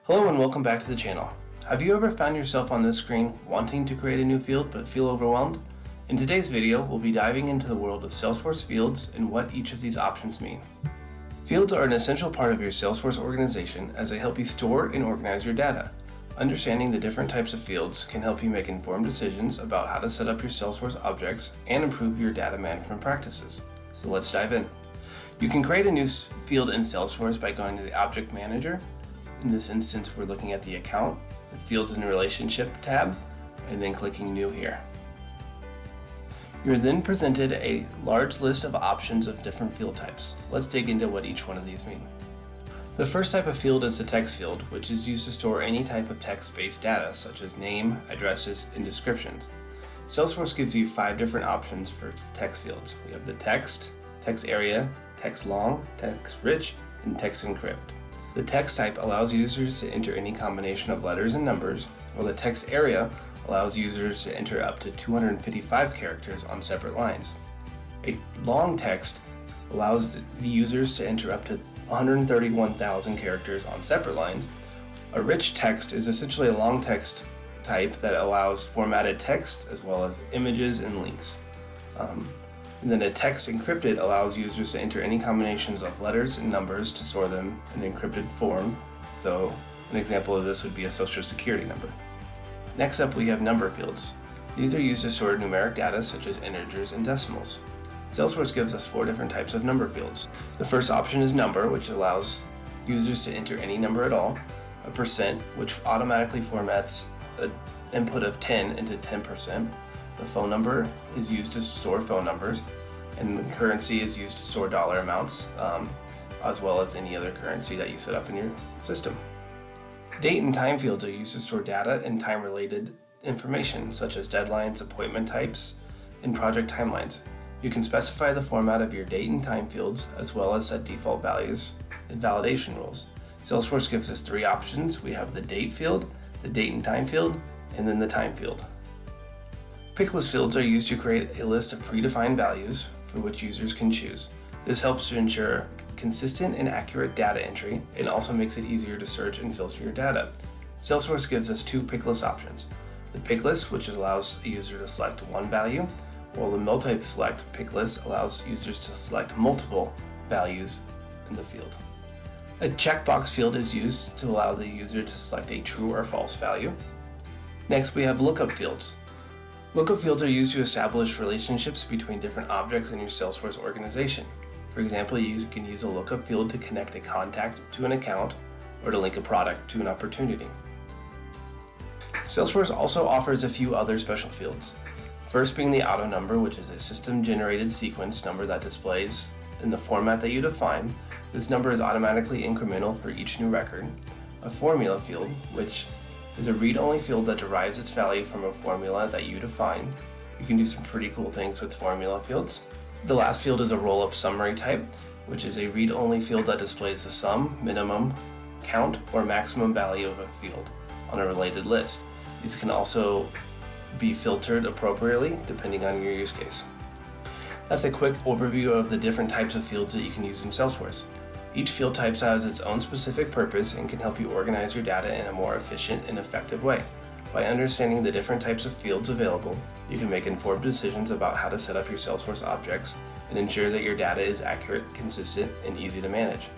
Hello and welcome back to the channel. Have you ever found yourself on this screen wanting to create a new field but feel overwhelmed? In today's video, we'll be diving into the world of Salesforce fields and what each of these options mean. Fields are an essential part of your Salesforce organization as they help you store and organize your data. Understanding the different types of fields can help you make informed decisions about how to set up your Salesforce objects and improve your data management practices. So let's dive in. You can create a new field in Salesforce by going to the Object Manager. In this instance, we're looking at the Account, the Fields and Relationship tab, and then clicking New here. You're then presented a large list of options of different field types. Let's dig into what each one of these mean. The first type of field is the text field, which is used to store any type of text-based data, such as name, addresses, and descriptions. Salesforce gives you 5 different options for text fields. We have the text, text area, text long, text rich, and text encrypt. The text type allows users to enter any combination of letters and numbers, while the text area allows users to enter up to 255 characters on separate lines. A long text allows the users to enter up to 131,000 characters on separate lines. A rich text is essentially a long text type that allows formatted text as well as images and links. And then a text encrypted allows users to enter any combinations of letters and numbers to store them in an encrypted form. So an example of this would be a social security number. Next up, we have number fields. These are used to store numeric data such as integers and decimals. Salesforce gives us 4 different types of number fields. The first option is number, which allows users to enter any number at all. A percent, which automatically formats an input of 10 into 10%. The phone number is used to store phone numbers, and the currency is used to store dollar amounts, as well as any other currency that you set up in your system. Date and time fields are used to store data and time-related information, such as deadlines, appointment types, and project timelines. You can specify the format of your date and time fields, as well as set default values and validation rules. Salesforce gives us 3 options. We have the date field, the date and time field, and then the time field. Picklist fields are used to create a list of predefined values for which users can choose. This helps to ensure consistent and accurate data entry and also makes it easier to search and filter your data. Salesforce gives us 2 picklist options. The picklist, which allows a user to select one value, while the multi-select picklist allows users to select multiple values in the field. A checkbox field is used to allow the user to select a true or false value. Next, we have lookup fields. Lookup fields are used to establish relationships between different objects in your Salesforce organization. For example, you can use a lookup field to connect a contact to an account or to link a product to an opportunity. Salesforce also offers a few other special fields. First being the auto number, which is a system-generated sequence number that displays in the format that you define. This number is automatically incremental for each new record. A formula field, which is a read-only field that derives its value from a formula that you define. You can do some pretty cool things with formula fields. The last field is a roll-up summary type, which is a read-only field that displays the sum, minimum, count, or maximum value of a field on a related list. These can also be filtered appropriately depending on your use case. That's a quick overview of the different types of fields that you can use in Salesforce. Each field type has its own specific purpose and can help you organize your data in a more efficient and effective way. By understanding the different types of fields available, you can make informed decisions about how to set up your Salesforce objects and ensure that your data is accurate, consistent, and easy to manage.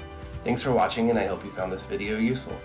Thanks for watching, and I hope you found this video useful.